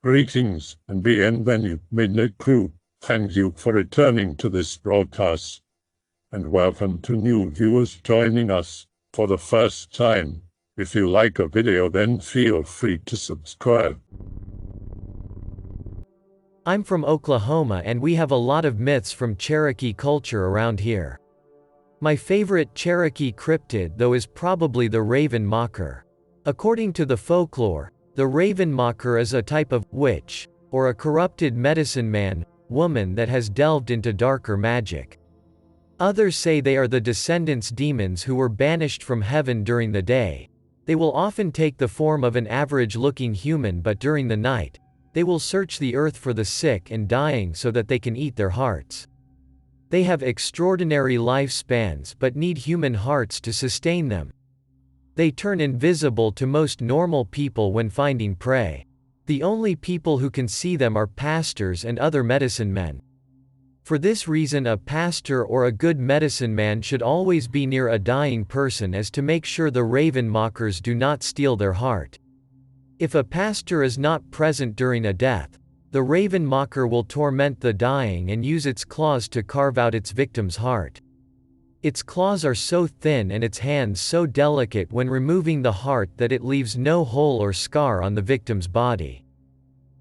Greetings and bienvenue, Midnight Crew. Thank you for returning to this broadcast. And welcome to new viewers joining us for the first time. If you like a video, then feel free to subscribe. I'm from Oklahoma and we have a lot of myths from Cherokee culture around here. My favorite Cherokee cryptid though is probably the raven mocker. According to the folklore, the raven mocker is a type of witch, or a corrupted medicine man, woman that has delved into darker magic. Others say they are the descendants demons who were banished from heaven during the day. They will often take the form of an average-looking human, but during the night, they will search the earth for the sick and dying so that they can eat their hearts. They have extraordinary lifespans but need human hearts to sustain them. They turn invisible to most normal people when finding prey. The only people who can see them are pastors and other medicine men. For this reason, a pastor or a good medicine man should always be near a dying person as to make sure the raven mockers do not steal their heart. If a pastor is not present during a death, the raven mocker will torment the dying and use its claws to carve out its victim's heart. Its claws are so thin and its hands so delicate when removing the heart that it leaves no hole or scar on the victim's body.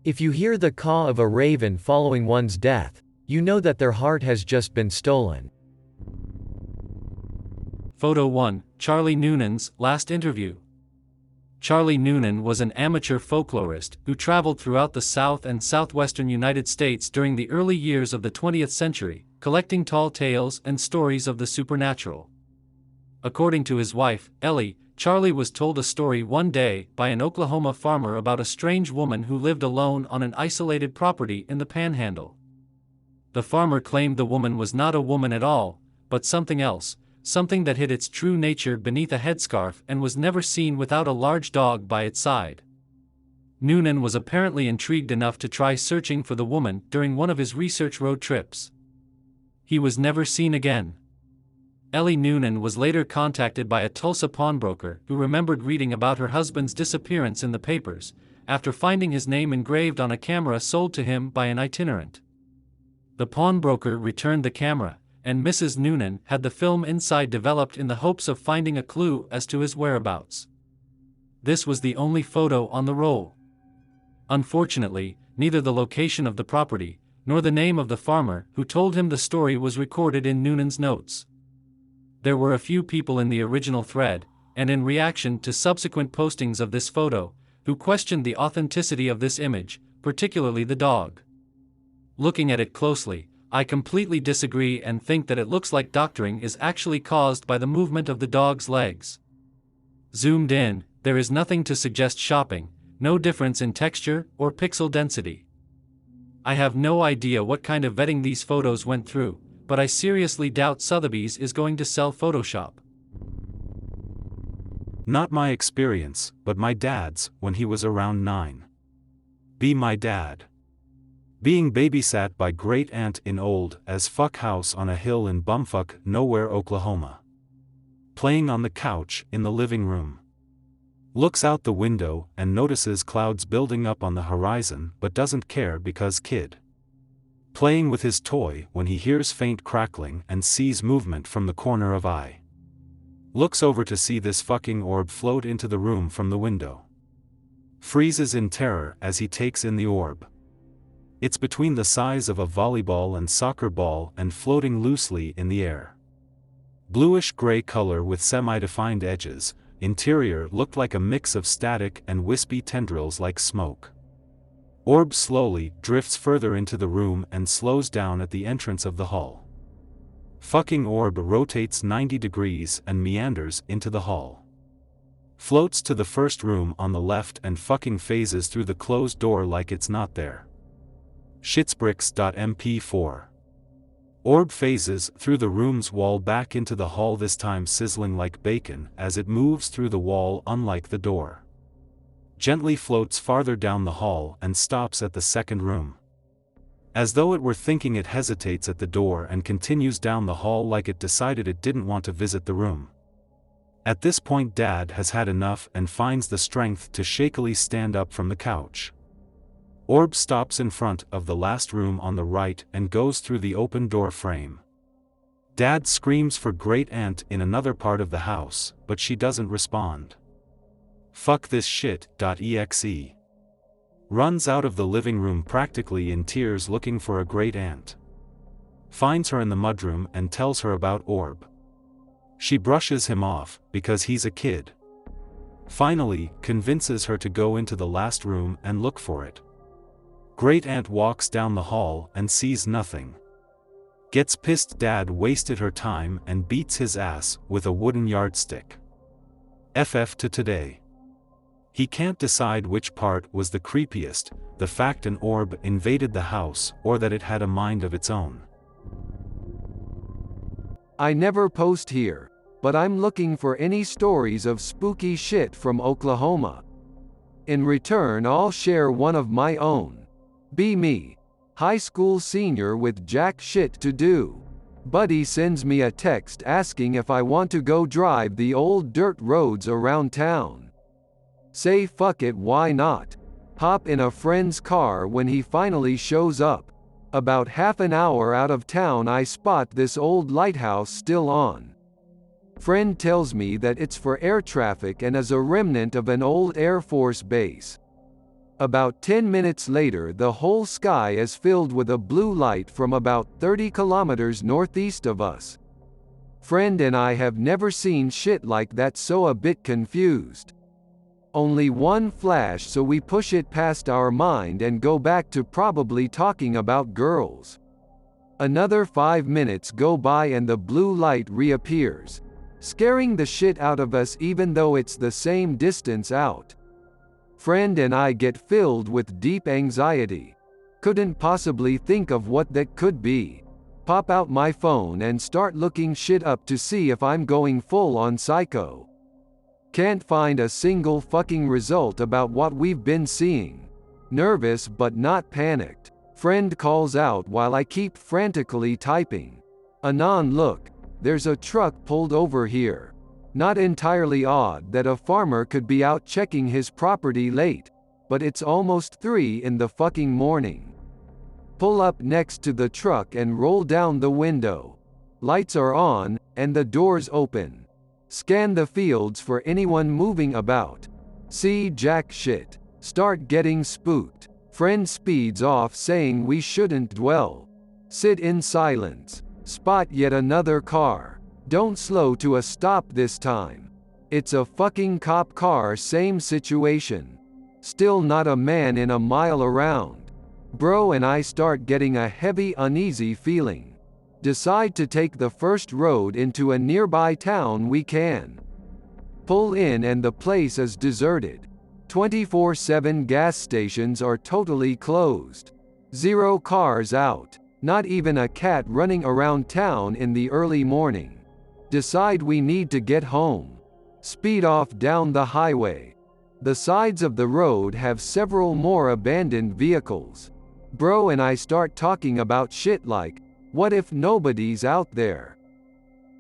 If you hear the caw of a raven following one's death, you know that their heart has just been stolen. Photo 1, Charlie Noonan's last interview. Charlie Noonan was an amateur folklorist who traveled throughout the South and Southwestern United States during the early years of the 20th century, collecting tall tales and stories of the supernatural. According to his wife, Ellie, Charlie was told a story one day by an Oklahoma farmer about a strange woman who lived alone on an isolated property in the Panhandle. The farmer claimed the woman was not a woman at all, but something else, something that hid its true nature beneath a headscarf and was never seen without a large dog by its side. Noonan was apparently intrigued enough to try searching for the woman during one of his research road trips. He was never seen again. Ellie Noonan was later contacted by a Tulsa pawnbroker who remembered reading about her husband's disappearance in the papers, after finding his name engraved on a camera sold to him by an itinerant. The pawnbroker returned the camera, and Mrs. Noonan had the film inside developed in the hopes of finding a clue as to his whereabouts. This was the only photo on the roll. Unfortunately, neither the location of the property, nor the name of the farmer who told him the story was recorded in Noonan's notes. There were a few people in the original thread, and in reaction to subsequent postings of this photo, who questioned the authenticity of this image, particularly the dog. Looking at it closely, I completely disagree and think that it looks like doctoring is actually caused by the movement of the dog's legs. Zoomed in, there is nothing to suggest shopping, no difference in texture or pixel density. I have no idea what kind of vetting these photos went through, but I seriously doubt Sotheby's is going to sell Photoshop. Not my experience, but my dad's, when he was around 9. Be my dad. Being babysat by great aunt in old as fuck house on a hill in bumfuck nowhere, Oklahoma. Playing on the couch in the living room. Looks out the window and notices clouds building up on the horizon but doesn't care because kid. Playing with his toy when he hears faint crackling and sees movement from the corner of eye. Looks over to see this fucking orb float into the room from the window. Freezes in terror as he takes in the orb. It's between the size of a volleyball and soccer ball and floating loosely in the air. Bluish-gray color with semi-defined edges, interior looked like a mix of static and wispy tendrils like smoke. Orb slowly drifts further into the room and slows down at the entrance of the hall. Fucking orb rotates 90 degrees and meanders into the hall. Floats to the first room on the left and fucking phases through the closed door like it's not there. Shitsbricks.mp4. Orb phases through the room's wall back into the hall, this time sizzling like bacon as it moves through the wall unlike the door. Gently floats farther down the hall and stops at the second room. As though it were thinking, it hesitates at the door and continues down the hall like it decided it didn't want to visit the room. At this point Dad has had enough and finds the strength to shakily stand up from the couch. Orb stops in front of the last room on the right and goes through the open door frame. Dad screams for Great Aunt in another part of the house, but she doesn't respond. Fuck this shit.exe. Runs out of the living room practically in tears looking for a Great Aunt. Finds her in the mudroom and tells her about Orb. She brushes him off, because he's a kid. Finally, convinces her to go into the last room and look for it. Great Aunt walks down the hall and sees nothing. Gets pissed Dad wasted her time and beats his ass with a wooden yardstick. FF to today. He can't decide which part was the creepiest, the fact an orb invaded the house or that it had a mind of its own. I never post here, but I'm looking for any stories of spooky shit from Oklahoma. In return, I'll share one of my own. Be me, high school senior with jack shit to do. Buddy sends me a text asking if I want to go drive the old dirt roads around town. Say fuck it, why not? Hop in a friend's car when he finally shows up. About half an hour out of town I spot this old lighthouse still on. Friend tells me that it's for air traffic and is a remnant of an old Air Force base. About 10 minutes later the whole sky is filled with a blue light from about 30 kilometers northeast of us. Friend and I have never seen shit like that, so a bit confused. Only one flash, so we push it past our mind and go back to probably talking about girls. Another 5 minutes go by and the blue light reappears, scaring the shit out of us even though it's the same distance out. Friend and I get filled with deep anxiety. Couldn't possibly think of what that could be. Pop out my phone and start looking shit up to see if I'm going full on psycho. Can't find a single fucking result about what we've been seeing. Nervous but not panicked. Friend calls out while I keep frantically typing. Anon, look, there's a truck pulled over here. Not entirely odd that a farmer could be out checking his property late, but it's almost 3 in the fucking morning. Pull up next to the truck and roll down the window. Lights are on, and the doors open. Scan the fields for anyone moving about. See jack shit. Start getting spooked. Friend speeds off saying we shouldn't dwell. Sit in silence. Spot yet another car. Don't slow to a stop this time. It's a fucking cop car, same situation. Still not a man in a mile around. Bro and I start getting a heavy uneasy feeling. Decide to take the first road into a nearby town we can. Pull in and the place is deserted. 24/7 gas stations are totally closed. 0 cars out. Not even a cat running around town in the early morning. Decide we need to get home. Speed off down the highway. The sides of the road have several more abandoned vehicles. Bro and I start talking about shit like, what if nobody's out there?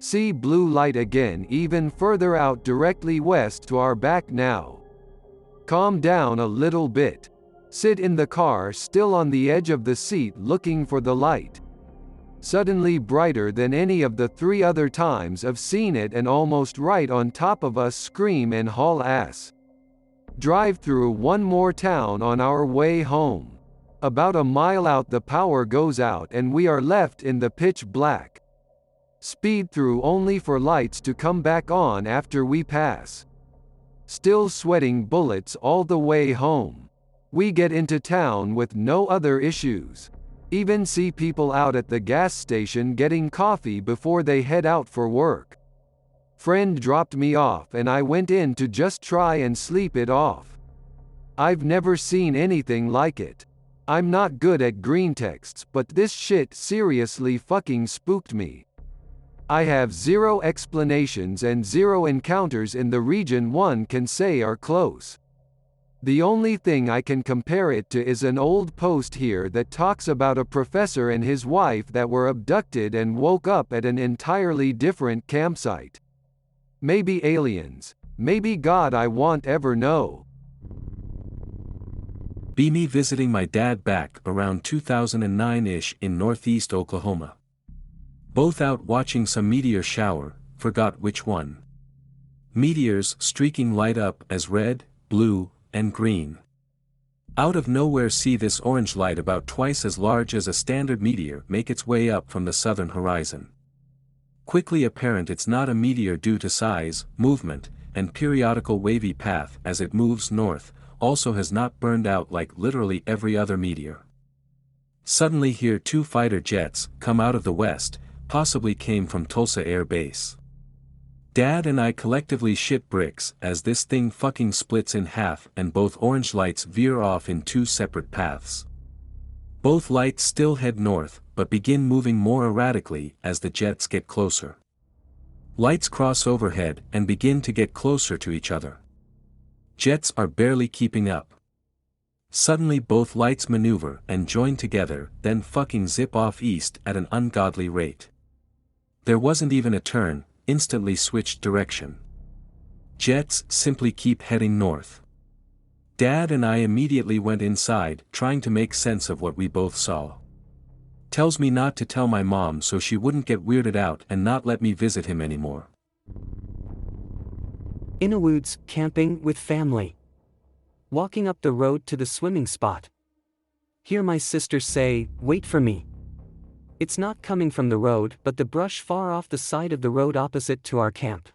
See blue light again even further out directly west to our back now. Calm down a little bit. Sit in the car still on the edge of the seat looking for the light. Suddenly brighter than any of the 3 other times I've seen it and almost right on top of us, scream and haul ass. Drive through one more town on our way home. About a mile out the power goes out and we are left in the pitch black. Speed through only for lights to come back on after we pass. Still sweating bullets all the way home. We get into town with no other issues. Even see people out at the gas station getting coffee before they head out for work. Friend dropped me off and I went in to just try and sleep it off. I've never seen anything like it. I'm not good at greentexts, but this shit seriously fucking spooked me. I have 0 explanations and 0 encounters in the region one can say are close. The only thing I can compare it to is an old post here that talks about a professor and his wife that were abducted and woke up at an entirely different campsite. Maybe aliens, maybe God, I won't ever know. Be me visiting my dad back around 2009-ish in northeast Oklahoma. Both out watching some meteor shower, forgot which one. Meteors streaking light up as red, blue, and green. Out of nowhere see this orange light about twice as large as a standard meteor make its way up from the southern horizon. Quickly apparent it's not a meteor due to size, movement, and periodical wavy path as it moves north, also has not burned out like literally every other meteor. Suddenly hear two fighter jets come out of the west, possibly came from Tulsa Air Base. Dad and I collectively shit bricks as this thing fucking splits in half and both orange lights veer off in two separate paths. Both lights still head north, but begin moving more erratically as the jets get closer. Lights cross overhead and begin to get closer to each other. Jets are barely keeping up. Suddenly both lights maneuver and join together, then fucking zip off east at an ungodly rate. There wasn't even a turn, instantly switched direction. Jets simply keep heading north. Dad and I immediately went inside, trying to make sense of what we both saw. Tells me not to tell my mom so she wouldn't get weirded out and not let me visit him anymore. Innawoods, camping with family. Walking up the road to the swimming spot. Hear my sister say, "Wait for me." It's not coming from the road but the brush far off the side of the road opposite to our camp.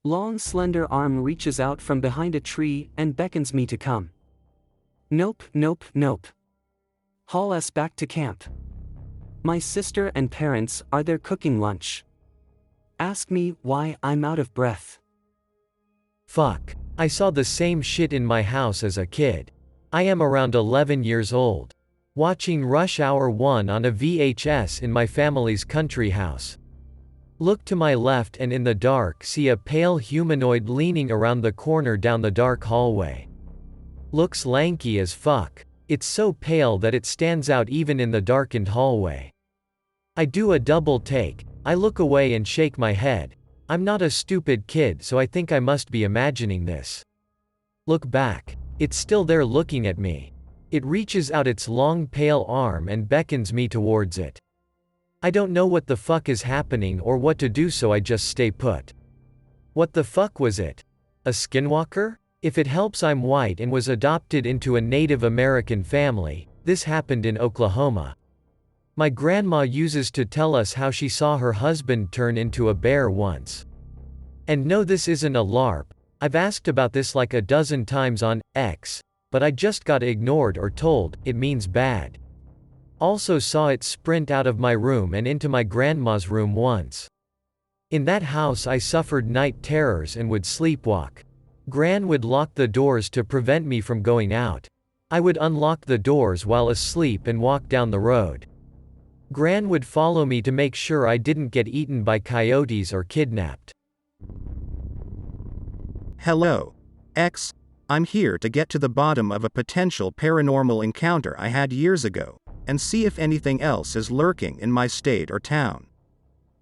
Long slender arm reaches out from behind a tree and beckons me to come. Nope, nope, nope. Haul us back to camp. My sister and parents are there cooking lunch. Ask me why I'm out of breath. Fuck. I saw the same shit in my house as a kid. I am around 11 years old. Watching Rush Hour 1 on a VHS in my family's country house. Look to my left and in the dark see a pale humanoid leaning around the corner down the dark hallway. Looks lanky as fuck. It's so pale that it stands out even in the darkened hallway. I do a double take. I look away and shake my head. I'm not a stupid kid, so I think I must be imagining this. Look back. It's still there looking at me. It reaches out its long pale arm and beckons me towards it. I don't know what the fuck is happening or what to do, so I just stay put. What the fuck was it? A skinwalker? If it helps, I'm white and was adopted into a Native American family. This happened in Oklahoma. My grandma uses to tell us how she saw her husband turn into a bear once. And no, this isn't a LARP. I've asked about this like a dozen times on X, but I just got ignored or told it means bad. Also saw it sprint out of my room and into my grandma's room once. In that house I suffered night terrors and would sleepwalk. Gran would lock the doors to prevent me from going out. I would unlock the doors while asleep and walk down the road. Gran would follow me to make sure I didn't get eaten by coyotes or kidnapped. Hello, X. I'm here to get to the bottom of a potential paranormal encounter I had years ago, and see if anything else is lurking in my state or town.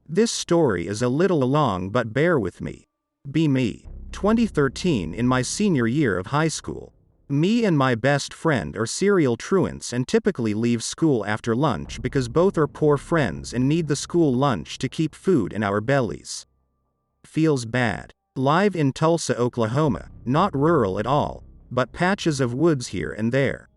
This story is a little long, but bear with me. Be me. 2013, in my senior year of high school. Me and my best friend are serial truants and typically leave school after lunch because both are poor friends and need the school lunch to keep food in our bellies. Feels bad. Live in Tulsa, Oklahoma, not rural at all, but patches of woods here and there.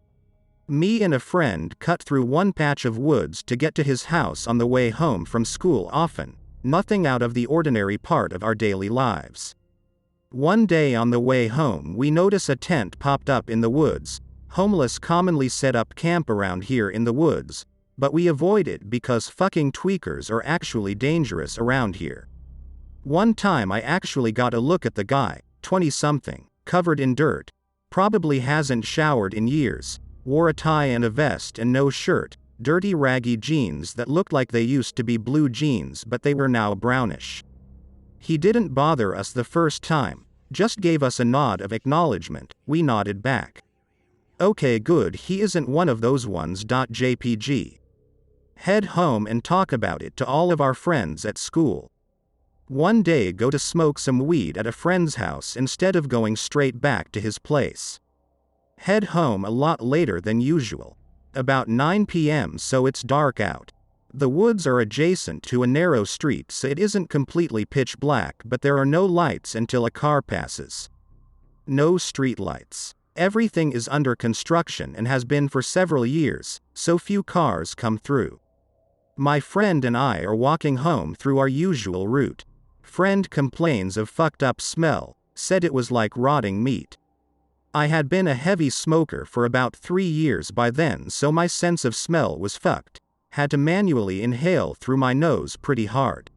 Me and a friend cut through one patch of woods to get to his house on the way home from school often, nothing out of the ordinary part of our daily lives. One day on the way home we notice a tent popped up in the woods. Homeless commonly set up camp around here in the woods, but we avoid it because fucking tweakers are actually dangerous around here. One time I actually got a look at the guy, 20-something, covered in dirt, probably hasn't showered in years, wore a tie and a vest and no shirt, dirty raggy jeans that looked like they used to be blue jeans but they were now brownish. He didn't bother us the first time, just gave us a nod of acknowledgement. We nodded back. Okay, good, he isn't one of those ones. JPG. Head home and talk about it to all of our friends at school. One day go to smoke some weed at a friend's house instead of going straight back to his place. Head home a lot later than usual. About 9 p.m. so it's dark out. The woods are adjacent to a narrow street so it isn't completely pitch black, but there are no lights until a car passes. No street lights. Everything is under construction and has been for several years, so few cars come through. My friend and I are walking home through our usual route. Friend complains of fucked up smell, said it was like rotting meat. I had been a heavy smoker for about 3 years by then, so my sense of smell was fucked. Had to manually inhale through my nose pretty hard.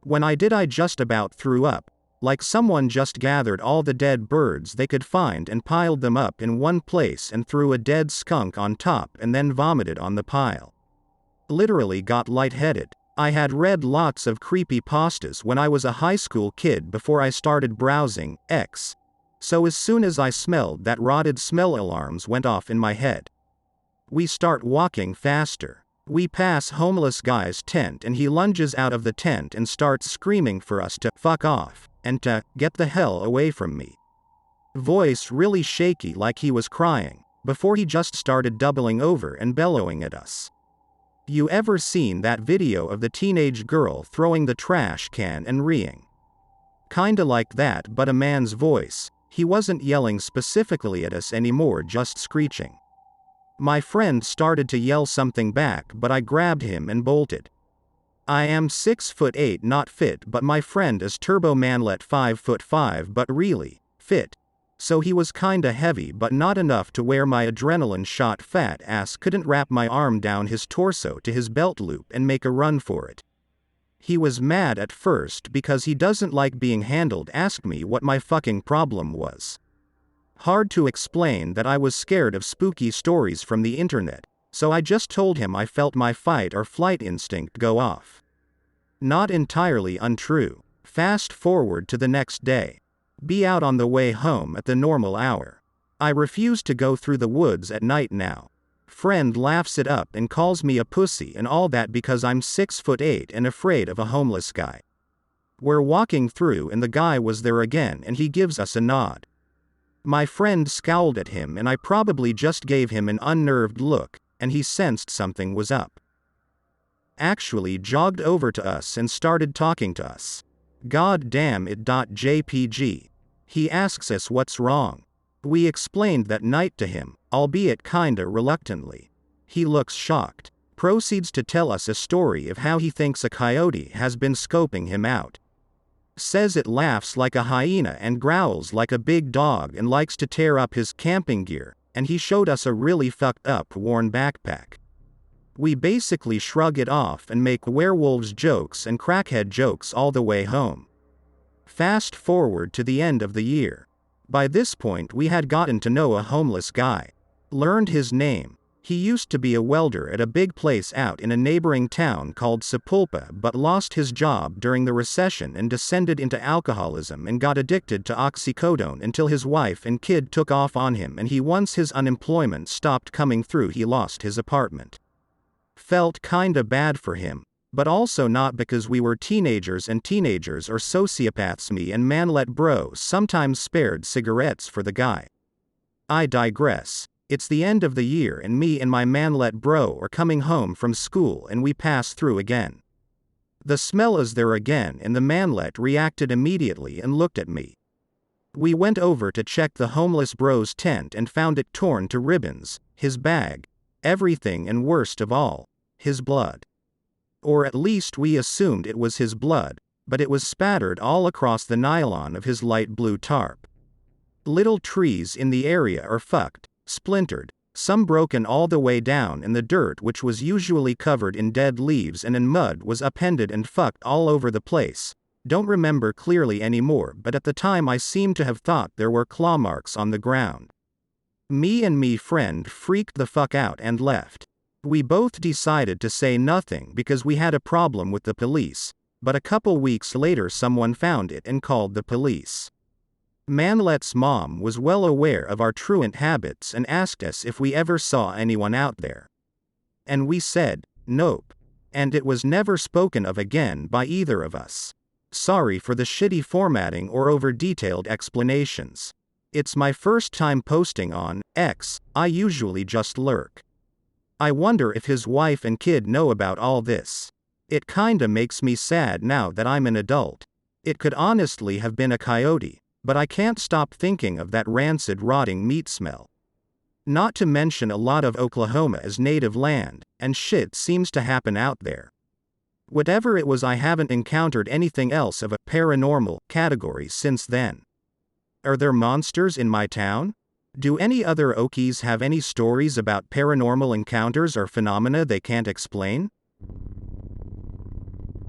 When I did, I just about threw up, like someone just gathered all the dead birds they could find and piled them up in one place and threw a dead skunk on top and then vomited on the pile. Literally got lightheaded. I had read lots of creepy pastas when I was a high school kid before I started browsing X. So as soon as I smelled that rotted smell, alarms went off in my head. We start walking faster. We pass homeless guy's tent and he lunges out of the tent and starts screaming for us to fuck off and to get the hell away from me. Voice really shaky like he was crying, before he just started doubling over and bellowing at us. You ever seen that video of the teenage girl throwing the trash can and reeing? Kinda like that, but a man's voice. He wasn't yelling specifically at us anymore, just screeching. My friend started to yell something back, but I grabbed him and bolted. I am 6'8", not fit, but my friend is Turbo Manlet 5'5", but really fit. So he was kinda heavy, but not enough to where my adrenaline shot fat ass couldn't wrap my arm down his torso to his belt loop and make a run for it. He was mad at first because he doesn't like being handled, asked me what my fucking problem was. Hard to explain that I was scared of spooky stories from the internet, so I just told him I felt my fight or flight instinct go off. Not entirely untrue. Fast forward to the next day. Be out on the way home at the normal hour. I refuse to go through the woods at night now. Friend laughs it up and calls me a pussy and all that because I'm 6'8" and afraid of a homeless guy. We're walking through and the guy was there again and he gives us a nod. My friend scowled at him and I probably just gave him an unnerved look, and he sensed something was up. Actually jogged over to us and started talking to us. God damn it. JPG. He asks us what's wrong. We explained that night to him, albeit kinda reluctantly. He looks shocked. Proceeds to tell us a story of how he thinks a coyote has been scoping him out. Says it laughs like a hyena and growls like a big dog and likes to tear up his camping gear, and he showed us a really fucked up worn backpack. We basically shrug it off and make werewolves jokes and crackhead jokes all the way home. Fast forward to the end of the year. By this point we had gotten to know a homeless guy. Learned his name. He used to be a welder at a big place out in a neighboring town called Sepulpa, but lost his job during the recession and descended into alcoholism and got addicted to oxycodone until his wife and kid took off on him, and once his unemployment stopped coming through, he lost his apartment. Felt kinda bad for him, but also not, because we were teenagers and teenagers are sociopaths. Me and Manlet Bro sometimes spared cigarettes for the guy. I digress. It's the end of the year and me and my Manlet Bro are coming home from school and we pass through again. The smell is there again and the Manlet reacted immediately and looked at me. We went over to check the homeless bro's tent and found it torn to ribbons, his bag, everything, and worst of all, his blood. Or at least we assumed it was his blood, but it was spattered all across the nylon of his light blue tarp. Little trees in the area are fucked, splintered, some broken all the way down, and the dirt, which was usually covered in dead leaves and in mud, was upended and fucked all over the place. Don't remember clearly anymore, but at the time I seemed to have thought there were claw marks on the ground. Me and me friend freaked the fuck out and left. We both decided to say nothing because we had a problem with the police, but a couple weeks later someone found it and called the police. Manlet's mom was well aware of our truant habits and asked us if we ever saw anyone out there. And we said, nope. And it was never spoken of again by either of us. Sorry for the shitty formatting or over-detailed explanations. It's my first time posting on X, I usually just lurk. I wonder if his wife and kid know about all this. It kinda makes me sad now that I'm an adult. It could honestly have been a coyote, but I can't stop thinking of that rancid rotting meat smell. Not to mention a lot of Oklahoma is native land, and shit seems to happen out there. Whatever it was, I haven't encountered anything else of a paranormal category since then. Are there monsters in my town? Do any other Okies have any stories about paranormal encounters or phenomena they can't explain?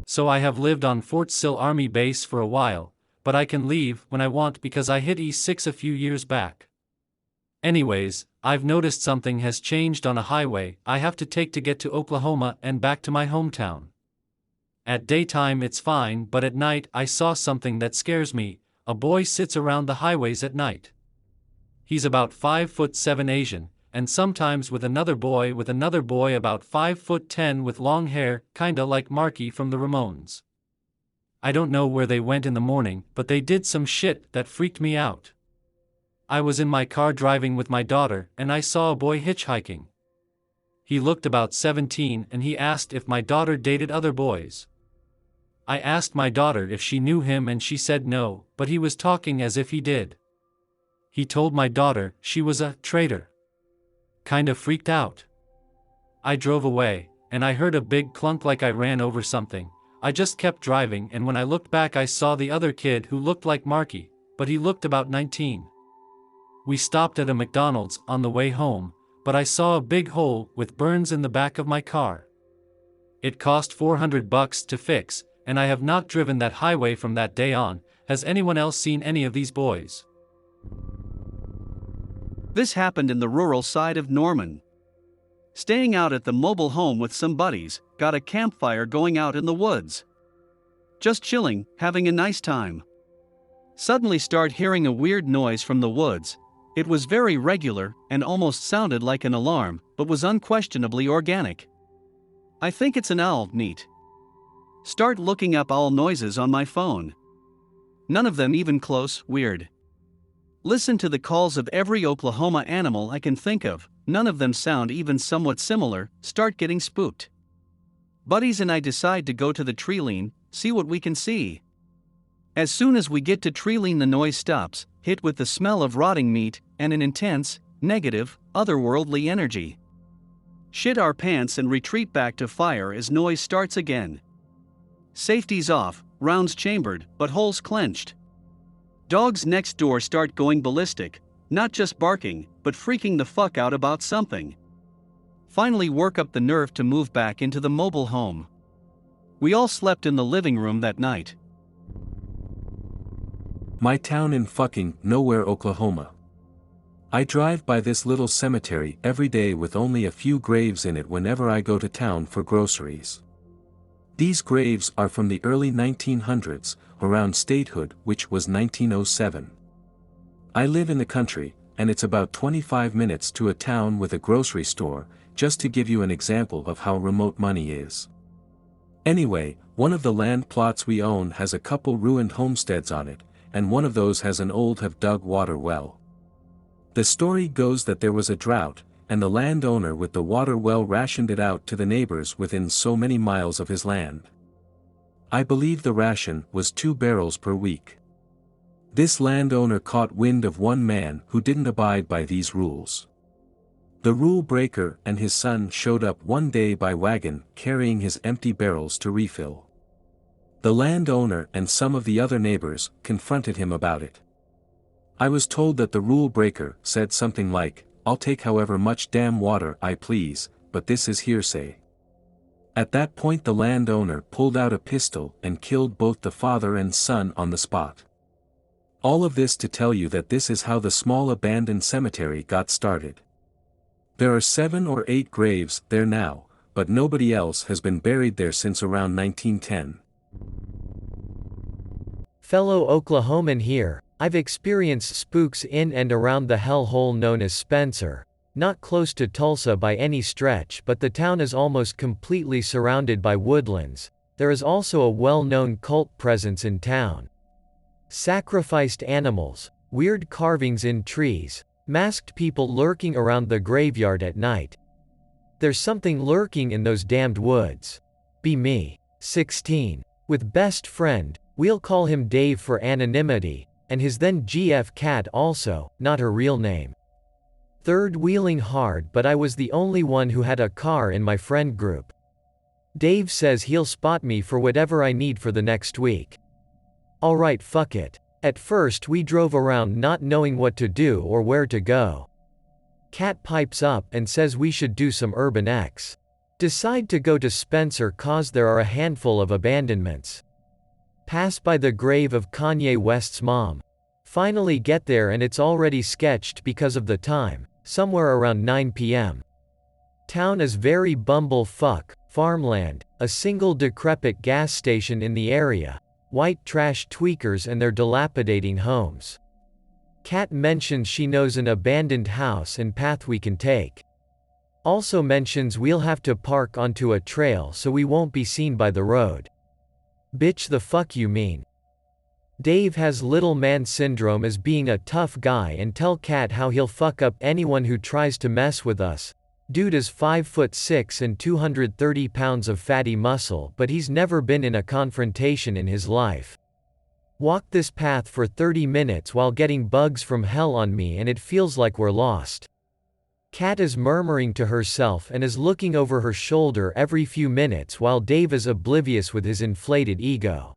So I have lived on Fort Sill Army Base for a while, but I can leave when I want because I hit E6 a few years back. Anyways, I've noticed something has changed on a highway I have to take to get to Oklahoma and back to my hometown. At daytime it's fine, but at night I saw something that scares me. A boy sits around the highways at night. He's about 5'7" Asian, and sometimes with another boy about 5'10" with long hair, kinda like Marky from the Ramones. I don't know where they went in the morning, but they did some shit that freaked me out. I was in my car driving with my daughter, and I saw a boy hitchhiking. He looked about 17 and he asked if my daughter dated other boys. I asked my daughter if she knew him and she said no, but he was talking as if he did. He told my daughter she was a traitor. Kinda freaked out. I drove away, and I heard a big clunk like I ran over something. I just kept driving, and when I looked back I saw the other kid who looked like Marky, but he looked about 19. We stopped at a McDonald's on the way home, but I saw a big hole with burns in the back of my car. It cost $400 to fix, and I have not driven that highway from that day on. Has anyone else seen any of these boys? This happened in the rural side of Norman. Staying out at the mobile home with some buddies, got a campfire going out in the woods. Just chilling, having a nice time. Suddenly start hearing a weird noise from the woods. It was very regular and almost sounded like an alarm, but was unquestionably organic. I think it's an owl, neat. Start looking up owl noises on my phone. None of them even close, weird. Listen to the calls of every Oklahoma animal I can think of, none of them sound even somewhat similar, start getting spooked. Buddies and I decide to go to the tree line, see what we can see. As soon as we get to tree line the noise stops, hit with the smell of rotting meat, and an intense, negative, otherworldly energy. Shit our pants and retreat back to fire as noise starts again. Safety's off, rounds chambered, but holes clenched. Dogs next door start going ballistic, not just barking, but freaking the fuck out about something. Finally work up the nerve to move back into the mobile home. We all slept in the living room that night. My town in fucking nowhere, Oklahoma. I drive by this little cemetery every day with only a few graves in it whenever I go to town for groceries. These graves are from the early 1900s, around statehood, which was 1907. I live in the country, and it's about 25 minutes to a town with a grocery store, just to give you an example of how remote money is. Anyway, one of the land plots we own has a couple ruined homesteads on it, and one of those has an old have-dug water well. The story goes that there was a drought, and the landowner with the water well rationed it out to the neighbors within so many miles of his land. I believe the ration was 2 barrels per week. This landowner caught wind of one man who didn't abide by these rules. The rule breaker and his son showed up one day by wagon carrying his empty barrels to refill. The landowner and some of the other neighbors confronted him about it. I was told that the rule breaker said something like, "I'll take however much damn water I please, but this is hearsay." At that point the landowner pulled out a pistol and killed both the father and son on the spot. All of this to tell you that this is how the small abandoned cemetery got started. There are 7 or 8 graves there now, but nobody else has been buried there since around 1910. Fellow Oklahoman here, I've experienced spooks in and around the hellhole known as Spencer. Not close to Tulsa by any stretch, but the town is almost completely surrounded by woodlands. There is also a well-known cult presence in town. Sacrificed animals. weird carvings in trees, masked people lurking around the graveyard at night. There's something lurking in those damned woods. Be me. 16. With best friend, we'll call him Dave for anonymity, and his then GF Cat also, not her real name. Third wheeling hard, but I was the only one who had a car in my friend group. Dave says he'll spot me for whatever I need for the next week. Alright, fuck it. At first we drove around not knowing what to do or where to go. Cat pipes up and says we should do some urban X. Decide to go to Spencer cause there are a handful of abandonments. Pass by the grave of Kanye West's mom. Finally get there and it's already sketched because of the time, somewhere around 9 p.m. Town is very bumblefuck, farmland, a single decrepit gas station in the area, white trash tweakers and their dilapidating homes. Kat mentions she knows an abandoned house and path we can take. Also mentions we'll have to park onto a trail so we won't be seen by the road. Bitch, the fuck you mean? Dave has little man syndrome as being a tough guy and tell Kat how he'll fuck up anyone who tries to mess with us. Dude is 5'6" and 230 pounds of fatty muscle, but he's never been in a confrontation in his life. Walk this path for 30 minutes while getting bugs from hell on me and it feels like we're lost. Kat is murmuring to herself and is looking over her shoulder every few minutes while Dave is oblivious with his inflated ego.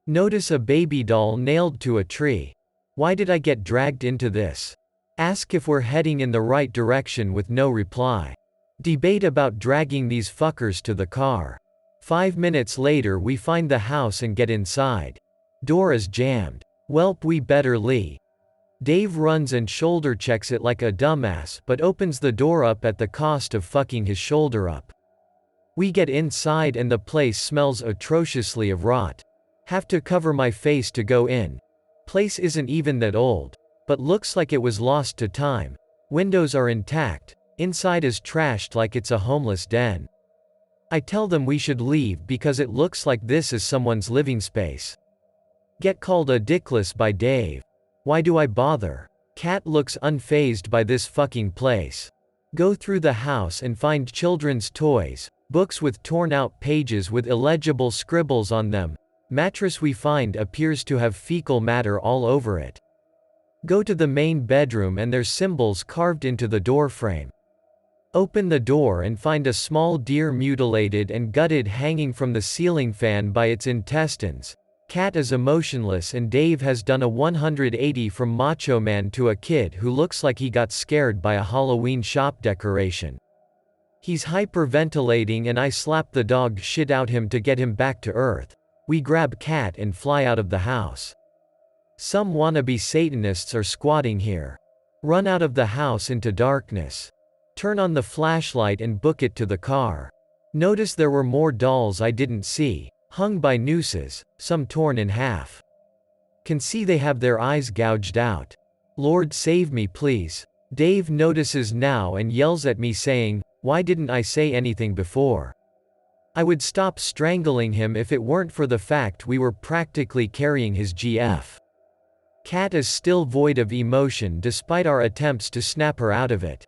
Notice a baby doll nailed to a tree. Why did I get dragged into this? Ask if we're heading in the right direction with no reply. Debate about dragging these fuckers to the car. 5 minutes later we find the house and get inside. Door is jammed. Welp, we better leave. Dave runs and shoulder checks it like a dumbass but opens the door up at the cost of fucking his shoulder up. We get inside and the place smells atrociously of rot. Have to cover my face to go in. Place isn't even that old, but looks like it was lost to time. Windows are intact. Inside is trashed like it's a homeless den. I tell them we should leave because it looks like this is someone's living space. Get called a dickless by Dave. Why do I bother? Kat looks unfazed by this fucking place. Go through the house and find children's toys, books with torn out pages with illegible scribbles on them. Mattress we find appears to have fecal matter all over it. Go to the main bedroom and there's symbols carved into the door frame. Open the door and find a small deer mutilated and gutted hanging from the ceiling fan by its intestines. Kat is emotionless and Dave has done a 180 from Macho Man to a kid who looks like he got scared by a Halloween shop decoration. He's hyperventilating and I slap the dog shit out him to get him back to earth. We grab Kat and fly out of the house. Some wannabe Satanists are squatting here. Run out of the house into darkness. Turn on the flashlight and book it to the car. Notice there were more dolls I didn't see, hung by nooses, some torn in half. Can see they have their eyes gouged out. Lord save me please. Dave notices now and yells at me saying, why didn't I say anything before? I would stop strangling him if it weren't for the fact we were practically carrying his GF. Kat is still void of emotion despite our attempts to snap her out of it.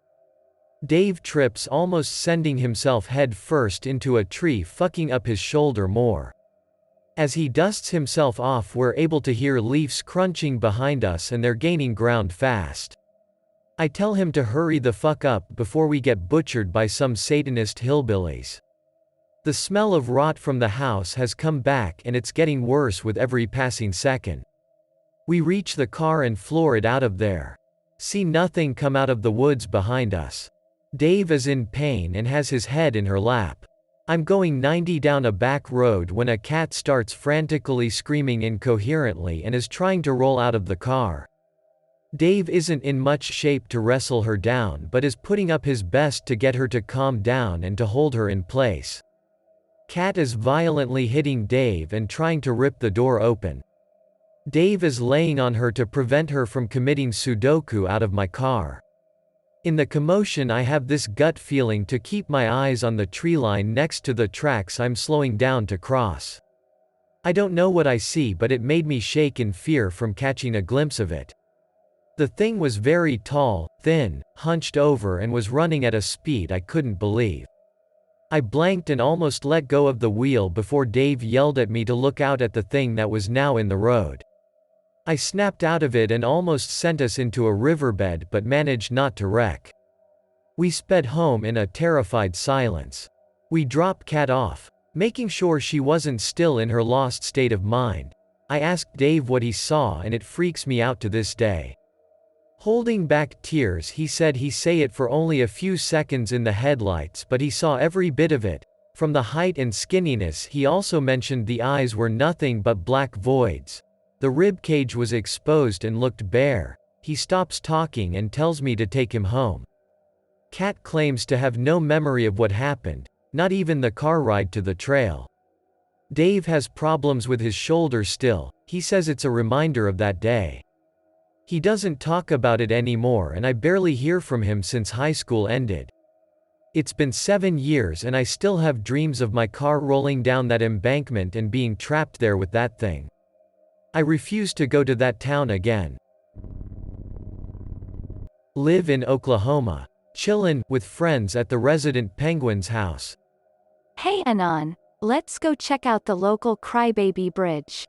Dave trips, almost sending himself head first into a tree, fucking up his shoulder more. As he dusts himself off, we're able to hear leaves crunching behind us and they're gaining ground fast. I tell him to hurry the fuck up before we get butchered by some Satanist hillbillies. The smell of rot from the house has come back and it's getting worse with every passing second. We reach the car and floor it out of there. See nothing come out of the woods behind us. Dave is in pain and has his head in her lap. I'm going 90 down a back road when a cat starts frantically screaming incoherently and is trying to roll out of the car. Dave isn't in much shape to wrestle her down but is putting up his best to get her to calm down and to hold her in place. Kat is violently hitting Dave and trying to rip the door open. Dave is laying on her to prevent her from committing Sudoku out of my car. In the commotion I have this gut feeling to keep my eyes on the tree line next to the tracks I'm slowing down to cross. I don't know what I see but it made me shake in fear from catching a glimpse of it. The thing was very tall, thin, hunched over and was running at a speed I couldn't believe. I blanked and almost let go of the wheel before Dave yelled at me to look out at the thing that was now in the road. I snapped out of it and almost sent us into a riverbed but managed not to wreck. We sped home in a terrified silence. We dropped Kat off, making sure she wasn't still in her lost state of mind. I asked Dave what he saw and it freaks me out to this day. Holding back tears, he said he saw it for only a few seconds in the headlights, but he saw every bit of it. From the height and skinniness, he also mentioned the eyes were nothing but black voids. The rib cage was exposed and looked bare. He stops talking and tells me to take him home. Kat claims to have no memory of what happened, not even the car ride to the trail. Dave has problems with his shoulder still. He says it's a reminder of that day. He doesn't talk about it anymore and I barely hear from him since high school ended. It's been 7 years and I still have dreams of my car rolling down that embankment and being trapped there with that thing. I refuse to go to that town again. Live in Oklahoma. Chillin' with friends at the resident penguin's house. Hey Anon, let's go check out the local Crybaby Bridge.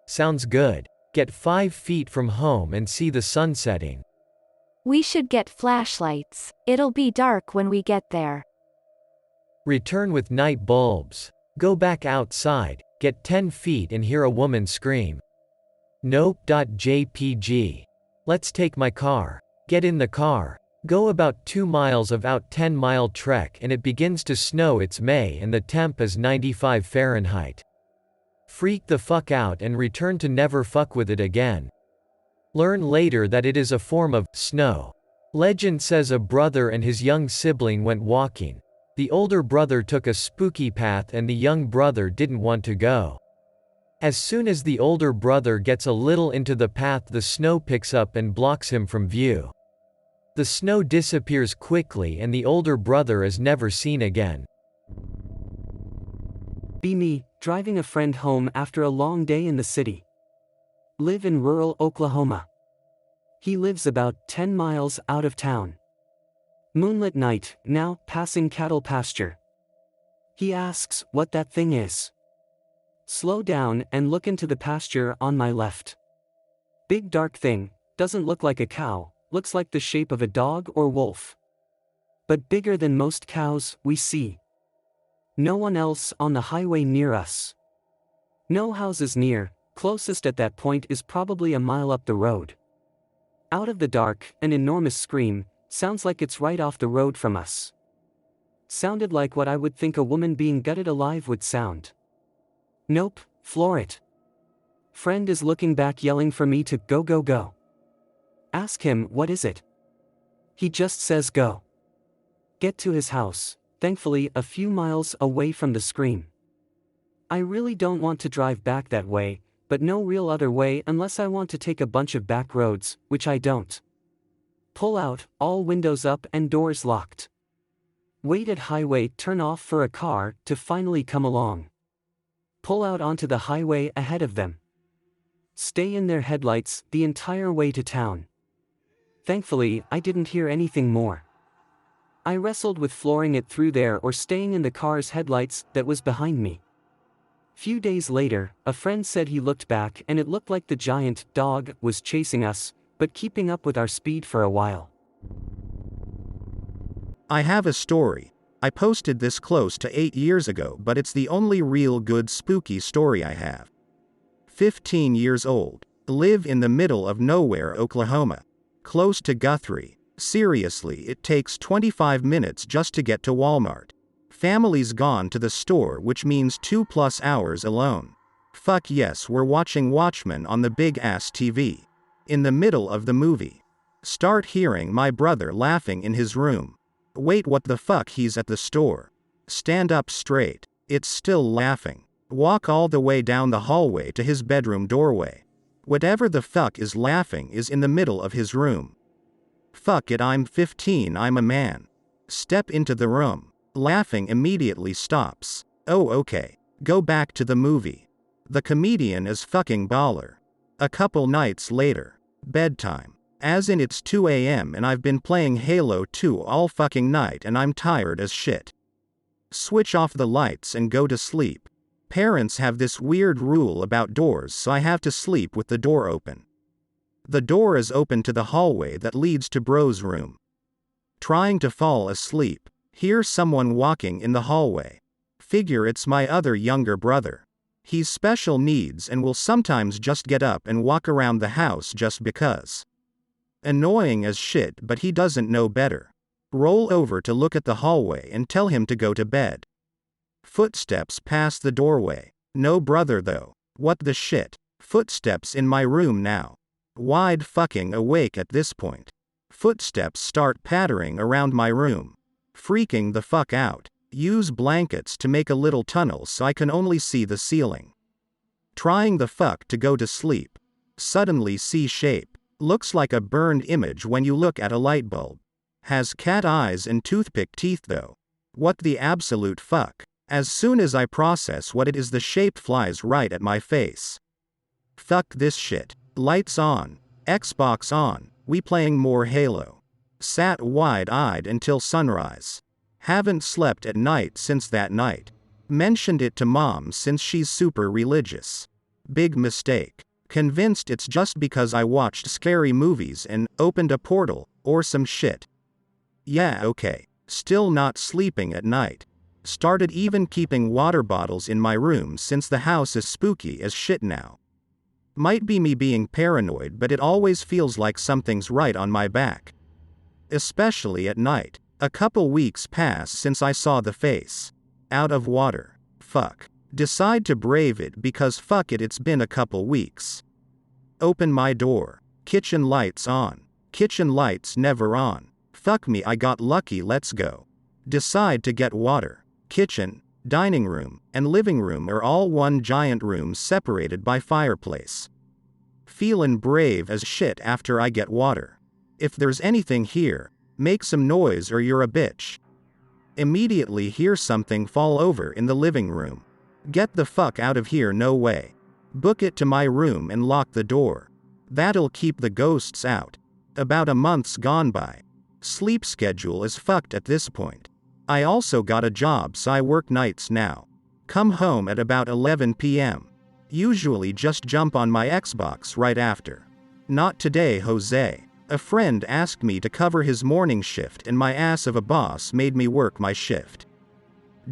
Sounds good. Get 5 feet from home and see the sun setting. We should get flashlights. It'll be dark when we get there. Return with night bulbs. Go back outside, get 10 feet and hear a woman scream. Nope.jpg. Let's take my car. Get in the car. Go about 2 miles of out 10-mile trek and it begins to snow. It's May and the temp is 95 Fahrenheit. Freak the fuck out and return to never fuck with it again. Learn later that it is a form of snow. Legend says a brother and his young sibling went walking. The older brother took a spooky path and the young brother didn't want to go. As soon as the older brother gets a little into the path, the snow picks up and blocks him from view. The snow disappears quickly and the older brother is never seen again. Be me, driving a friend home after a long day in the city. Live in rural Oklahoma. He lives about 10 miles out of town. Moonlit night, now passing cattle pasture. He asks what that thing is. Slow down and look into the pasture on my left. Big dark thing, doesn't look like a cow, looks like the shape of a dog or wolf. But bigger than most cows we see. No one else on the highway near us. No houses near, closest at that point is probably a mile up the road. Out of the dark, an enormous scream, sounds like it's right off the road from us. Sounded like what I would think a woman being gutted alive would sound. Nope, floor it. Friend is looking back yelling for me to go go go. Ask him what is it. He just says go. Get to his house. Thankfully a few miles away from the scream. I really don't want to drive back that way, but no real other way unless I want to take a bunch of back roads, which I don't. Pull out, all windows up and doors locked. Wait at highway, turn off for a car to finally come along. Pull out onto the highway ahead of them. Stay in their headlights the entire way to town. Thankfully, I didn't hear anything more. I wrestled with flooring it through there or staying in the car's headlights that was behind me. Few days later, a friend said he looked back and it looked like the giant dog was chasing us, but keeping up with our speed for a while. I have a story. I posted this close to 8 years ago, but it's the only real good spooky story I have. 15 years old. Live in the middle of nowhere, Oklahoma. Close to Guthrie. Seriously, it takes 25 minutes just to get to Walmart. Family's gone to the store, which means 2+ hours alone. Fuck yes, we're watching Watchmen on the big ass TV. In the middle of the movie. Start hearing my brother laughing in his room. Wait, what the fuck, he's at the store. Stand up straight. It's still laughing. Walk all the way down the hallway to his bedroom doorway. Whatever the fuck is laughing is in the middle of his room. Fuck it, I'm 15, I'm a man. Step into the room. Laughing immediately stops. Oh okay. Go back to the movie. The comedian is fucking baller. A couple nights later. Bedtime. As in it's 2 a.m. and I've been playing Halo 2 all fucking night and I'm tired as shit. Switch off the lights and go to sleep. Parents have this weird rule about doors, so I have to sleep with the door open. The door is open to the hallway that leads to bro's room. Trying to fall asleep. Hear someone walking in the hallway. Figure it's my other younger brother. He's special needs and will sometimes just get up and walk around the house just because. Annoying as shit, but he doesn't know better. Roll over to look at the hallway and tell him to go to bed. Footsteps pass the doorway. No brother though. What the shit? Footsteps in my room now. Wide fucking awake at this point. Footsteps start pattering around my room. Freaking the fuck out. Use blankets to make a little tunnel so I can only see the ceiling. Trying the fuck to go to sleep. Suddenly see shape. Looks like a burned image when you look at a light bulb. Has cat eyes and toothpick teeth though. What the absolute fuck? As soon as I process what it is, the shape flies right at my face. Fuck this shit. Lights on. Xbox on. We playing more Halo. Sat wide-eyed until sunrise. Haven't slept at night since that night. Mentioned it to mom since she's super religious. Big mistake. Convinced it's just because I watched scary movies and opened a portal, or some shit. Yeah, okay. Still not sleeping at night. Started even keeping water bottles in my room since the house is spooky as shit now. Might be me being paranoid, but it always feels like something's right on my back. Especially at night. A couple weeks pass since I saw the face. Out of water. Fuck. Decide to brave it because fuck it, it's been a couple weeks. Open my door. Kitchen lights on. Kitchen lights never on. Fuck me, I got lucky, let's go. Decide to get water. Kitchen, dining room, and living room are all one giant room separated by fireplace. Feelin' brave as shit after I get water. If there's anything here, make some noise or you're a bitch. Immediately hear something fall over in the living room. Get the fuck out of here, no way. Book it to my room and lock the door. That'll keep the ghosts out. About a month's gone by. Sleep schedule is fucked at this point. I also got a job, so I work nights now. Come home at about 11 p.m. Usually just jump on my Xbox right after. Not today, Jose. A friend asked me to cover his morning shift and my ass of a boss made me work my shift.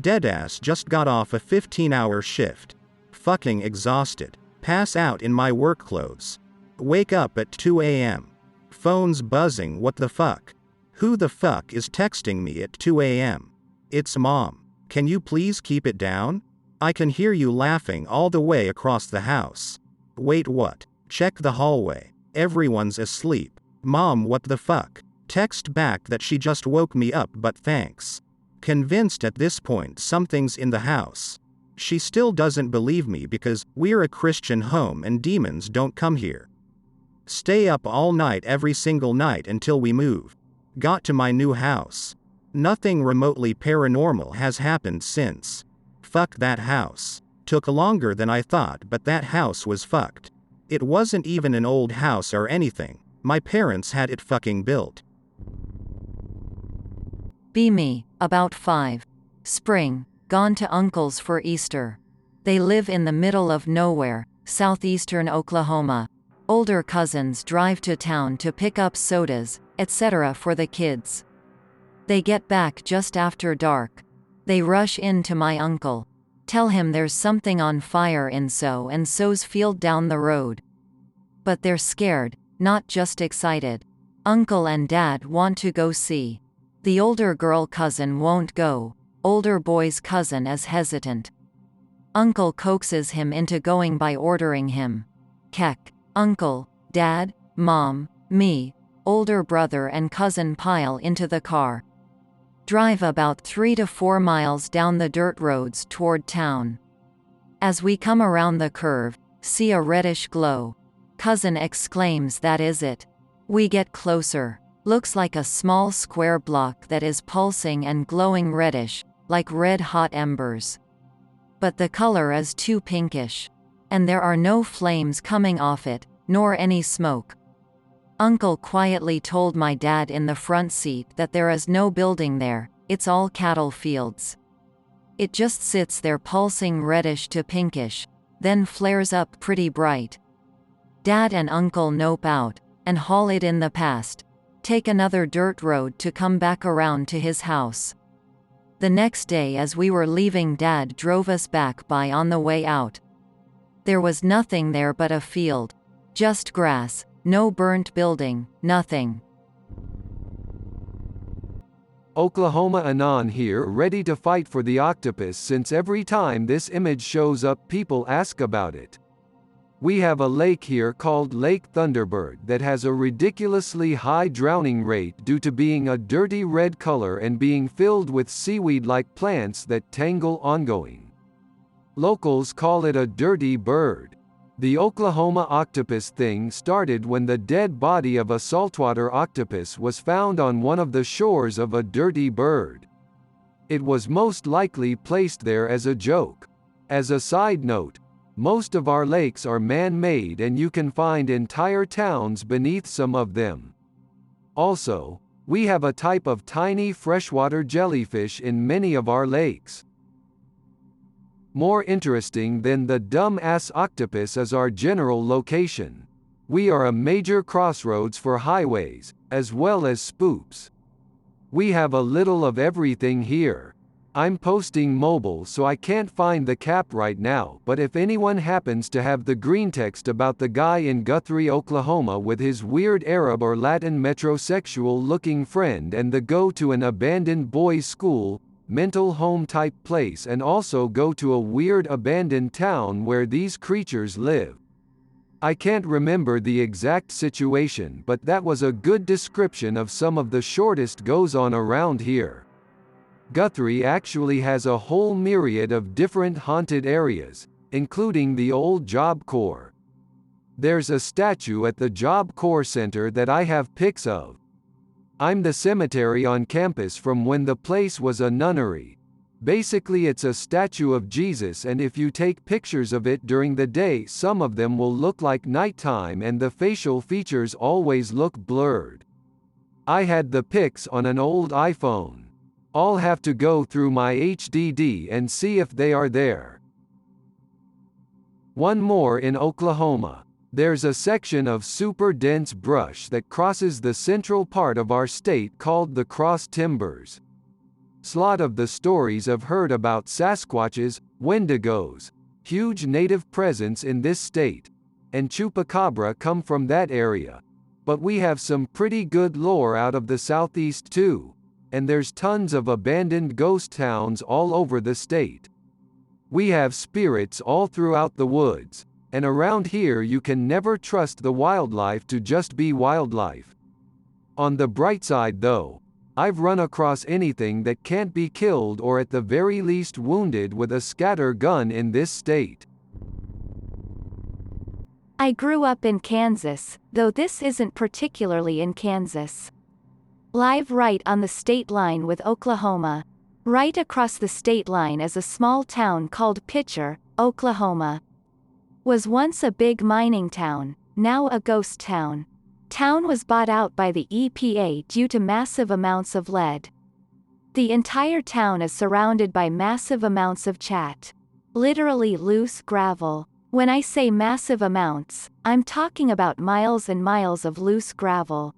Deadass just got off a 15-hour shift. Fucking exhausted. Pass out in my work clothes. Wake up at 2 a.m. Phone's buzzing, what the fuck? Who the fuck is texting me at 2 a.m.? It's mom. Can you please keep it down? I can hear you laughing all the way across the house. Wait, what? Check the hallway. Everyone's asleep. Mom, what the fuck? Text back that she just woke me up, but thanks. Convinced at this point something's in the house. She still doesn't believe me because we're a Christian home and demons don't come here. Stay up all night every single night until we move. Got to my new house. Nothing remotely paranormal has happened since. Fuck that house. Took longer than I thought, but that house was fucked. It wasn't even an old house or anything. My parents had it fucking built. Be me, about 5. Spring, gone to uncle's for Easter. They live in the middle of nowhere, southeastern Oklahoma. Older cousins drive to town to pick up sodas, etc. for the kids. They get back just after dark. They rush in to my uncle. Tell him there's something on fire in so and so's field down the road. But they're scared, not just excited. Uncle and dad want to go see. The older girl cousin won't go. Older boy's cousin is hesitant. Uncle coaxes him into going by ordering him. Keck. Uncle, dad, mom, me, older brother and cousin pile into the car. Drive about 3 to 4 miles down the dirt roads toward town. As we come around the curve, see a reddish glow. Cousin exclaims, that is it. We get closer. Looks like a small square block that is pulsing and glowing reddish, like red-hot embers. But the color is too pinkish. And there are no flames coming off it, nor any smoke. Uncle quietly told my dad in the front seat that there is no building there, it's all cattle fields. It just sits there pulsing reddish to pinkish, then flares up pretty bright. Dad and Uncle nope out, and haul it in the past, take another dirt road to come back around to his house. The next day as we were leaving, Dad drove us back by on the way out. There was nothing there but a field. Just grass, no burnt building, nothing. Oklahoma Anon here, ready to fight for the octopus since every time this image shows up people ask about it. We have a lake here called Lake Thunderbird that has a ridiculously high drowning rate due to being a dirty red color and being filled with seaweed-like plants that tangle ongoing. Locals call it a dirty bird. The Oklahoma octopus thing started when the dead body of a saltwater octopus was found on one of the shores of a dirty bird. It was most likely placed there as a joke. As a side note, most of our lakes are man-made and you can find entire towns beneath some of them. Also, we have a type of tiny freshwater jellyfish in many of our lakes. More interesting than the dumb-ass octopus is our general location. We are a major crossroads for highways, as well as spoops. We have a little of everything here. I'm posting mobile so I can't find the cap right now, but if anyone happens to have the greentext about the guy in Guthrie, Oklahoma with his weird Arab or Latin metrosexual-looking friend and the go to an abandoned boys' school, mental home type place and also go to a weird abandoned town where these creatures live. I can't remember the exact situation, but that was a good description of some of the shortest goes on around here. Guthrie actually has a whole myriad of different haunted areas, including the old Job Corps. There's a statue at the Job Corps Center that I have pics of. I'm the cemetery on campus from when the place was a nunnery. Basically it's a statue of Jesus, and if you take pictures of it during the day some of them will look like nighttime and the facial features always look blurred. I had the pics on an old iPhone. I'll have to go through my HDD and see if they are there. One more in Oklahoma. There's a section of super dense brush that crosses the central part of our state called the Cross Timbers. Slot of the stories I've heard about Sasquatches, Wendigos, huge native presence in this state, and Chupacabra come from that area. But we have some pretty good lore out of the southeast too, and there's tons of abandoned ghost towns all over the state. We have spirits all throughout the woods. And around here you can never trust the wildlife to just be wildlife. On the bright side though, I've run across anything that can't be killed or at the very least wounded with a scatter gun in this state. I grew up in Kansas, though this isn't particularly in Kansas. Live right on the state line with Oklahoma. Right across the state line is a small town called Pitcher, Oklahoma. Was once a big mining town, now a ghost town. Town was bought out by the EPA due to massive amounts of lead. The entire town is surrounded by massive amounts of chat. Literally loose gravel. When I say massive amounts, I'm talking about miles and miles of loose gravel.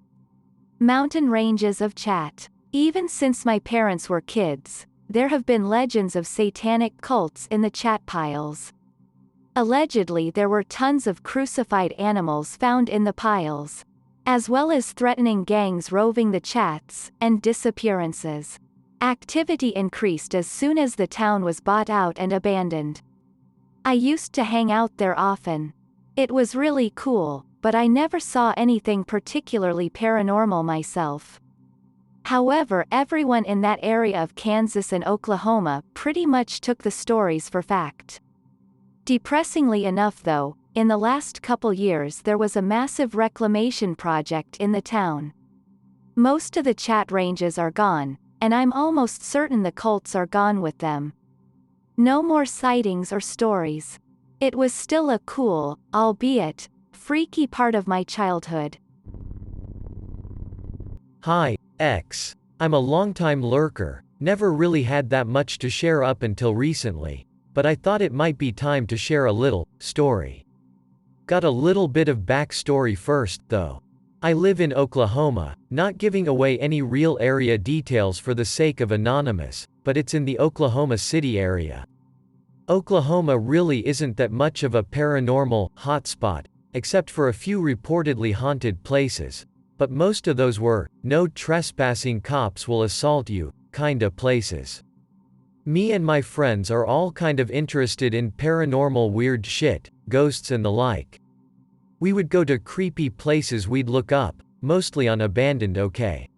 Mountain ranges of chat. Even since my parents were kids, there have been legends of satanic cults in the chat piles. Allegedly there were tons of crucified animals found in the piles, as well as threatening gangs roving the chats, and disappearances. Activity increased as soon as the town was bought out and abandoned. I used to hang out there often. It was really cool, but I never saw anything particularly paranormal myself. However, everyone in that area of Kansas and Oklahoma pretty much took the stories for fact. Depressingly enough though, in the last couple years there was a massive reclamation project in the town. Most of the chat ranges are gone, and I'm almost certain the cults are gone with them. No more sightings or stories. It was still a cool, albeit freaky part of my childhood. Hi, X. I'm a longtime lurker, never really had that much to share up until recently, but I thought it might be time to share a little story. Got a little bit of backstory first, though. I live in Oklahoma, not giving away any real area details for the sake of anonymous, but it's in the Oklahoma City area. Oklahoma really isn't that much of a paranormal hotspot, except for a few reportedly haunted places, but most of those were, no trespassing cops will assault you, kinda places. Me and my friends are all kind of interested in paranormal weird shit, ghosts and the like. We would go to creepy places we'd look up, mostly on abandoned OK.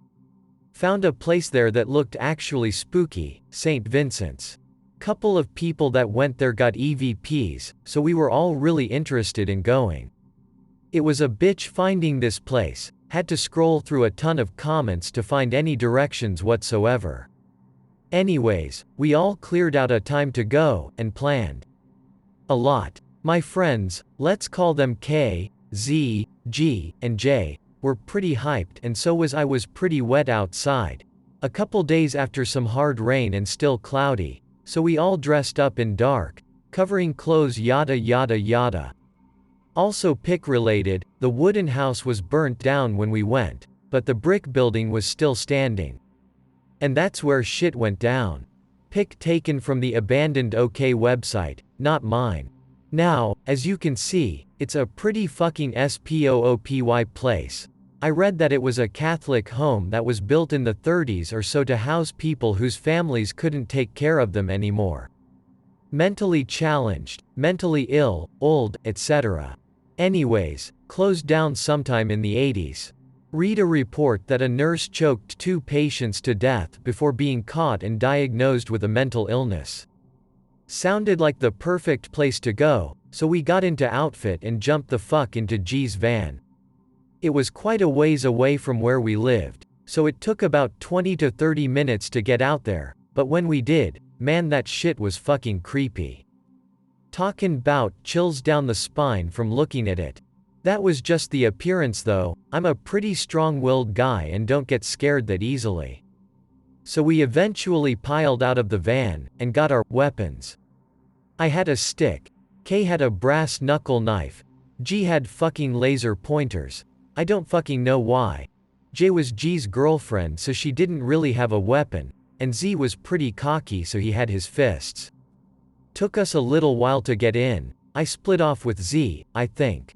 Found a place there that looked actually spooky, St. Vincents. Couple of people that went there got EVPs, so we were all really interested in going. It was a bitch finding this place, had to scroll through a ton of comments to find any directions whatsoever. Anyways, we all cleared out a time to go, and planned a lot. My friends, let's call them K, Z, G, and J, were pretty hyped, and so was I. Was pretty wet outside. A couple days after some hard rain and still cloudy, so we all dressed up in dark, covering clothes yada yada yada. Also pick related, the wooden house was burnt down when we went, but the brick building was still standing. And that's where shit went down. Pic taken from the abandoned OK website, not mine. Now, as you can see, it's a pretty fucking spoopy place. I read that it was a Catholic home that was built in the 30s or so to house people whose families couldn't take care of them anymore. Mentally challenged, mentally ill, old, etc. Anyways, closed down sometime in the 80s. Read a report that a nurse choked 2 patients to death before being caught and diagnosed with a mental illness. Sounded like the perfect place to go, so we got into outfit and jumped the fuck into G's van. It was quite a ways away from where we lived, so it took about 20 to 30 minutes to get out there, but when we did, man, that shit was fucking creepy. Talkin' 'bout chills down the spine from looking at it. That was just the appearance though. I'm a pretty strong-willed guy and don't get scared that easily. So we eventually piled out of the van, and got our weapons. I had a stick, K had a brass knuckle knife, G had fucking laser pointers. I don't fucking know why. J was G's girlfriend, so she didn't really have a weapon, and Z was pretty cocky, so he had his fists. Took us a little while to get in. I split off with Z, I think.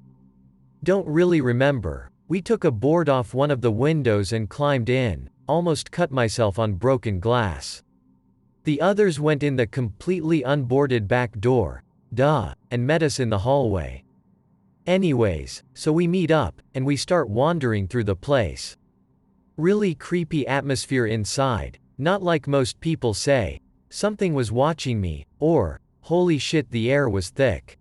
Don't really remember. We took a board off one of the windows and climbed in. Almost cut myself on broken glass. The others went in the completely unboarded back door, duh, and met us in the hallway. Anyways, so we meet up, and we start wandering through the place. Really creepy atmosphere inside, not like most people say, something was watching me, or, holy shit, the air was thick.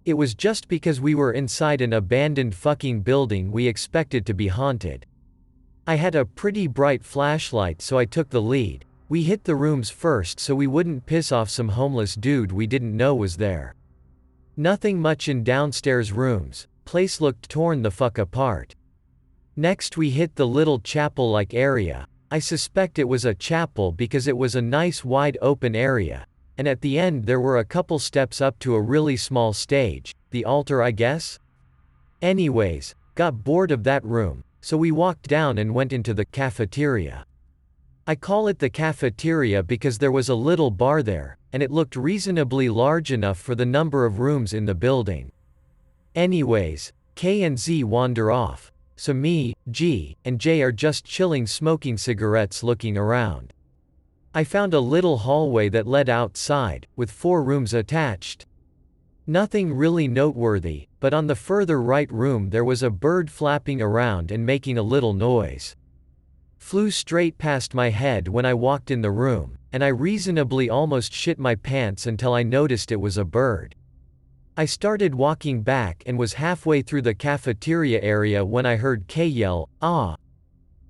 It was just because we were inside an abandoned fucking building we expected to be haunted. I had a pretty bright flashlight, so I took the lead. We hit the rooms first so we wouldn't piss off some homeless dude we didn't know was there. Nothing much in downstairs rooms, place looked torn the fuck apart. Next we hit the little chapel-like area. I suspect it was a chapel because it was a nice wide open area, and at the end there were a couple steps up to a really small stage, the altar I guess? Anyways, got bored of that room. So we walked down and went into the cafeteria. I call it the cafeteria because there was a little bar there, and it looked reasonably large enough for the number of rooms in the building. Anyways, K and Z wander off, so me, G, and J are just chilling smoking cigarettes looking around. I found a little hallway that led outside, with 4 rooms attached. Nothing really noteworthy, but on the further right room there was a bird flapping around and making a little noise. Flew straight past my head when I walked in the room, and I reasonably almost shit my pants until I noticed it was a bird. I started walking back and was halfway through the cafeteria area when I heard K yell, "Ah!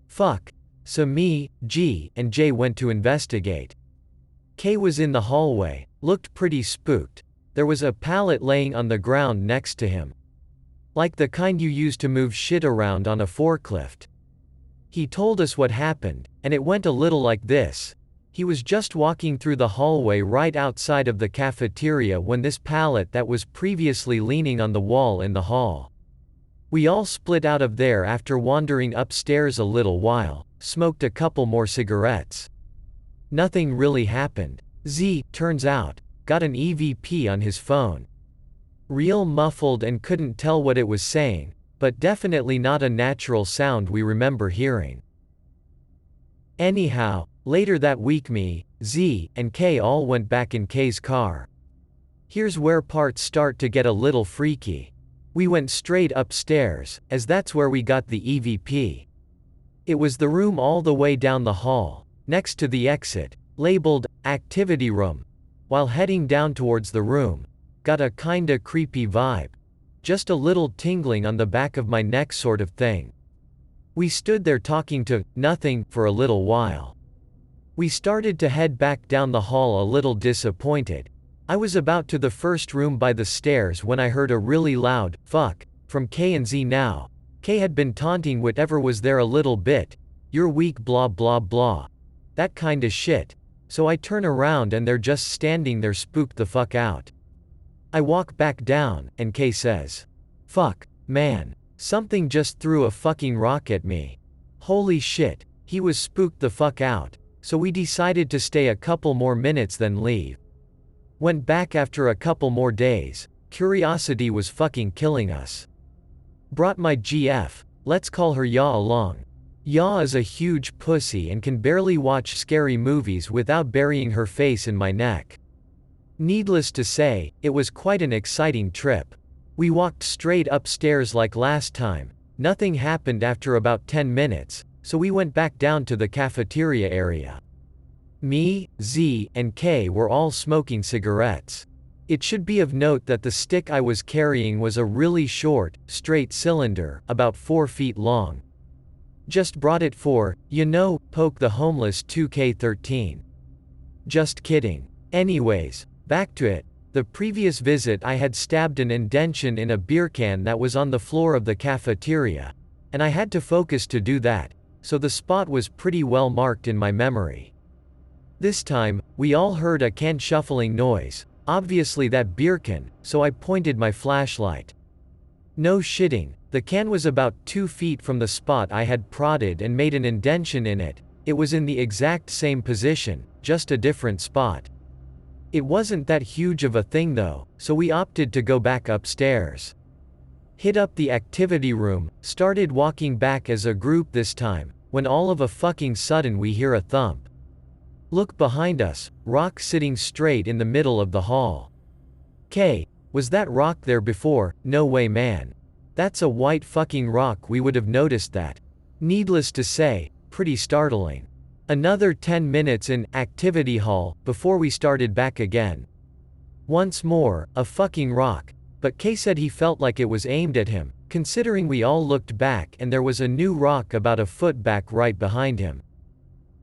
Fuck!" So me, G, and J went to investigate. K was in the hallway, looked pretty spooked. There was a pallet laying on the ground next to him. Like the kind you use to move shit around on a forklift. He told us what happened, and it went a little like this. He was just walking through the hallway right outside of the cafeteria when this pallet that was previously leaning on the wall in the hall. We all split out of there after wandering upstairs a little while, smoked a couple more cigarettes. Nothing really happened. Z, turns out, got an EVP on his phone. Real muffled and couldn't tell what it was saying, but definitely not a natural sound we remember hearing. Anyhow, later that week me, Z, and K all went back in K's car. Here's where parts start to get a little freaky. We went straight upstairs, as that's where we got the EVP. It was the room all the way down the hall, next to the exit, labeled, activity room. While heading down towards the room, got a kinda creepy vibe. Just a little tingling on the back of my neck sort of thing. We stood there talking to nothing for a little while. We started to head back down the hall a little disappointed. I was about to the first room by the stairs when I heard a really loud fuck from K and Z now. K had been taunting whatever was there a little bit. You're weak blah blah blah. That kinda shit. So I turn around and they're just standing there spooked the fuck out. I walk back down, and K says, "Fuck, man. Something just threw a fucking rock at me." Holy shit, he was spooked the fuck out, so we decided to stay a couple more minutes then leave. Went back after a couple more days, curiosity was fucking killing us. Brought my GF, let's call her Ya along. Ya is a huge pussy and can barely watch scary movies without burying her face in my neck. Needless to say, it was quite an exciting trip. We walked straight upstairs like last time, nothing happened after about 10 minutes, so we went back down to the cafeteria area. Me, Z, and K were all smoking cigarettes. It should be of note that the stick I was carrying was a really short, straight cylinder, about 4 feet long. Just brought it for, poke the homeless 2K13. Just kidding. Anyways, back to it. The previous visit I had stabbed an indention in a beer can that was on the floor of the cafeteria, and I had to focus to do that, so the spot was pretty well marked in my memory. This time, we all heard a can shuffling noise, obviously that beer can, so I pointed my flashlight. No shitting, the can was about 2 feet from the spot I had prodded and made an indention in it. It was in the exact same position, just a different spot. It wasn't that huge of a thing though, so we opted to go back upstairs. Hit up the activity room, started walking back as a group this time, when all of a fucking sudden we hear a thump. Look behind us, rock sitting straight in the middle of the hall. K, was that rock there before? No way man. That's a white fucking rock, we would have noticed that. Needless to say, pretty startling. Another 10 minutes in activity hall before we started back again. Once more, a fucking rock, but K said he felt like it was aimed at him, considering we all looked back and there was a new rock about a foot back right behind him.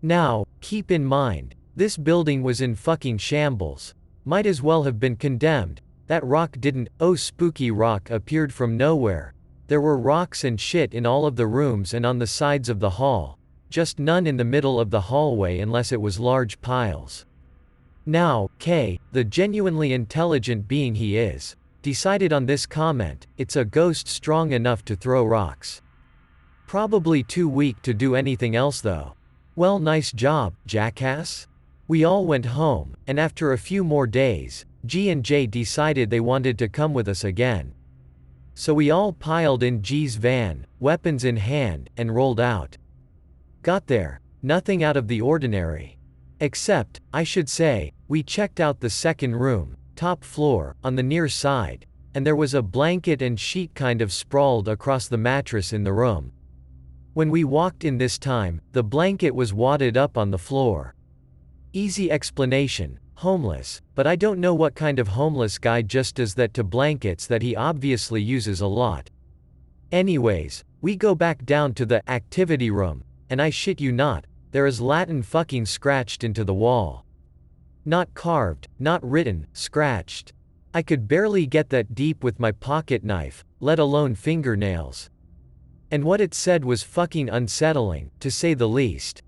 Now, keep in mind, this building was in fucking shambles. Might as well have been condemned. That rock didn't, spooky rock appeared from nowhere. There were rocks and shit in all of the rooms and on the sides of the hall. Just none in the middle of the hallway unless it was large piles. Now, K, the genuinely intelligent being he is, decided on this comment, it's a ghost strong enough to throw rocks. Probably too weak to do anything else though. Well, nice job, jackass. We all went home, and after a few more days, G and J decided they wanted to come with us again. So we all piled in G's van, weapons in hand, and rolled out. Got there, nothing out of the ordinary. Except, I should say, we checked out the second room, top floor, on the near side, and there was a blanket and sheet kind of sprawled across the mattress in the room. When we walked in this time, the blanket was wadded up on the floor. Easy explanation, homeless, but I don't know what kind of homeless guy just does that to blankets that he obviously uses a lot. Anyways, we go back down to the activity room, and I shit you not, there is Latin fucking scratched into the wall. Not carved, not written, scratched. I could barely get that deep with my pocket knife, let alone fingernails. And what it said was fucking unsettling, to say the least.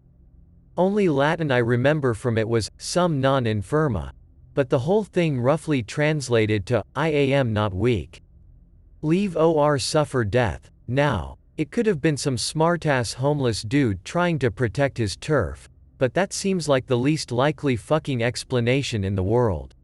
Only Latin I remember from it was, sum non infirma. But the whole thing roughly translated to, I am not weak. Leave or suffer death. Now, it could have been some smartass homeless dude trying to protect his turf, but that seems like the least likely fucking explanation in the world.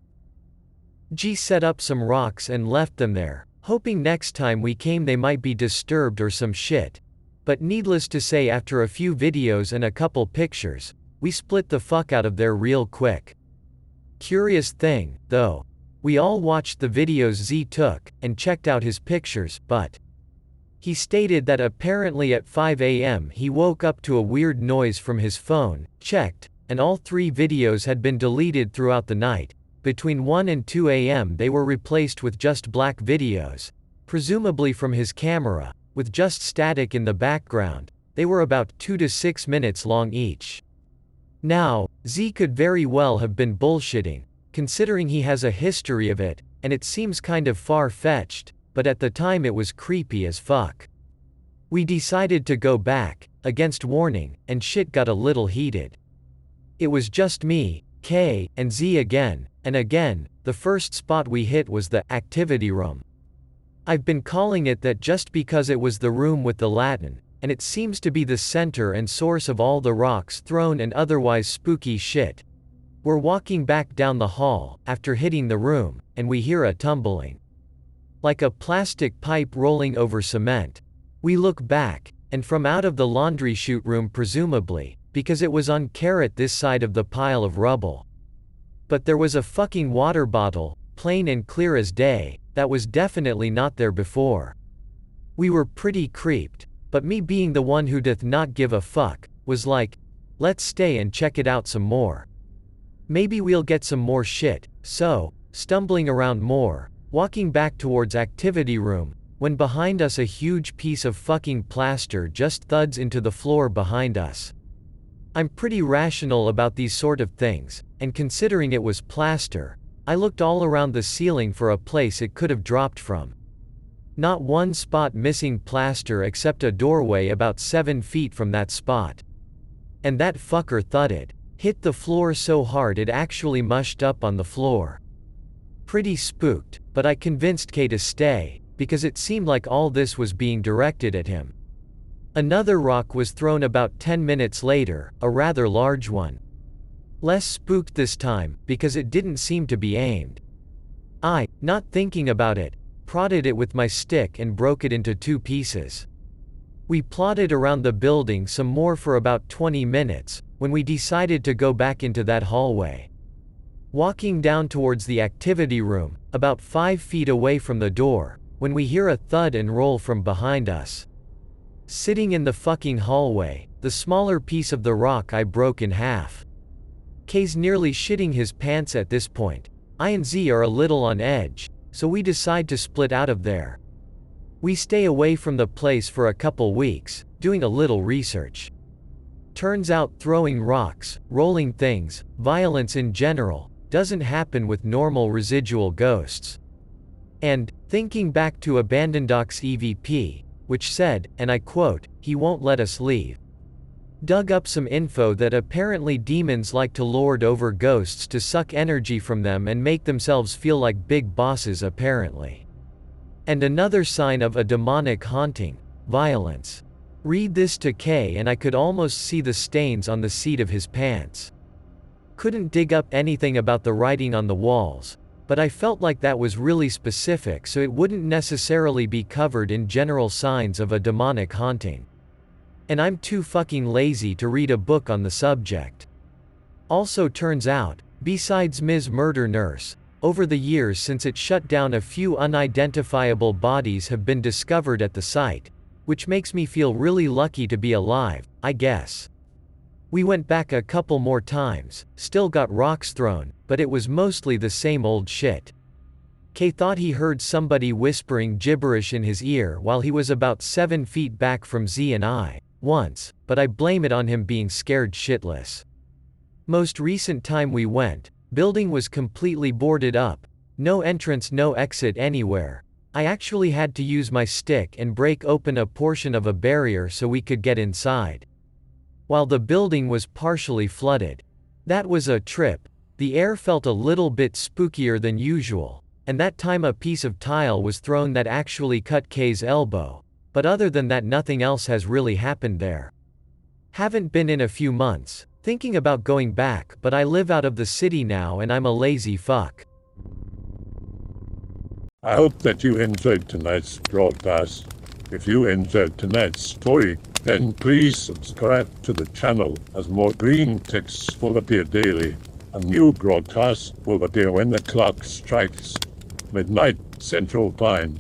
G set up some rocks and left them there, hoping next time we came they might be disturbed or some shit. But needless to say, after a few videos and a couple pictures, we split the fuck out of there real quick. Curious thing, though, we all watched the videos Z took, and checked out his pictures, but he stated that apparently at 5 a.m. he woke up to a weird noise from his phone, checked, and all 3 videos had been deleted throughout the night. Between 1 and 2 a.m. they were replaced with just black videos, presumably from his camera, with just static in the background. They were about 2 to 6 minutes long each. Now, Z could very well have been bullshitting, considering he has a history of it, and it seems kind of far-fetched, but at the time it was creepy as fuck. We decided to go back, against warning, and shit got a little heated. It was just me, K, and Z again, and again, the first spot we hit was the activity room. I've been calling it that just because it was the room with the Latin, and it seems to be the center and source of all the rocks thrown and otherwise spooky shit. We're walking back down the hall, after hitting the room, and we hear a tumbling. Like a plastic pipe rolling over cement. We look back, and from out of the laundry chute room presumably, because it was on this side of the pile of rubble. But there was a fucking water bottle, plain and clear as day, that was definitely not there before. We were pretty creeped, but me being the one who doth not give a fuck, was like, let's stay and check it out some more. Maybe we'll get some more shit. So, stumbling around more, walking back towards activity room, when behind us a huge piece of fucking plaster just thuds into the floor behind us. I'm pretty rational about these sort of things, and considering it was plaster, I looked all around the ceiling for a place it could have dropped from. Not one spot missing plaster except a doorway about 7 feet from that spot. And that fucker thudded, hit the floor so hard it actually mushed up on the floor. Pretty spooked, but I convinced K to stay, because it seemed like all this was being directed at him. Another rock was thrown about 10 minutes later, a rather large one. Less spooked this time, because it didn't seem to be aimed. I, not thinking about it, prodded it with my stick and broke it into 2 pieces. We plodded around the building some more for about 20 minutes, when we decided to go back into that hallway. Walking down towards the activity room, about 5 feet away from the door, when we hear a thud and roll from behind us. Sitting in the fucking hallway, the smaller piece of the rock I broke in half. K's nearly shitting his pants at this point. I and Z are a little on edge, so we decide to split out of there. We stay away from the place for a couple weeks, doing a little research. Turns out throwing rocks, rolling things, violence in general, doesn't happen with normal residual ghosts. And, thinking back to Abandoned Doc's EVP, which said, and I quote, "He won't let us leave." Dug up some info that apparently demons like to lord over ghosts to suck energy from them and make themselves feel like big bosses apparently. And another sign of a demonic haunting, violence. Read this to K and I could almost see the stains on the seat of his pants. Couldn't dig up anything about the writing on the walls, but I felt like that was really specific so it wouldn't necessarily be covered in general signs of a demonic haunting. And I'm too fucking lazy to read a book on the subject. Also turns out, besides Ms. Murder Nurse, over the years since it shut down a few unidentifiable bodies have been discovered at the site, which makes me feel really lucky to be alive, I guess. We went back a couple more times, still got rocks thrown, but it was mostly the same old shit. K thought he heard somebody whispering gibberish in his ear while he was about 7 feet back from Z and I, once, but I blame it on him being scared shitless. Most recent time we went, building was completely boarded up, no entrance no exit anywhere, I actually had to use my stick and break open a portion of a barrier so we could get inside. While the building was partially flooded. That was a trip. The air felt a little bit spookier than usual, and that time a piece of tile was thrown that actually cut Kay's elbow, but other than that nothing else has really happened there. Haven't been in a few months, thinking about going back, but I live out of the city now and I'm a lazy fuck. I hope that you enjoyed tonight's broadcast. If you enjoyed tonight's story, then please subscribe to the channel as more green texts will appear daily. A new broadcast will appear when the clock strikes midnight Central Time.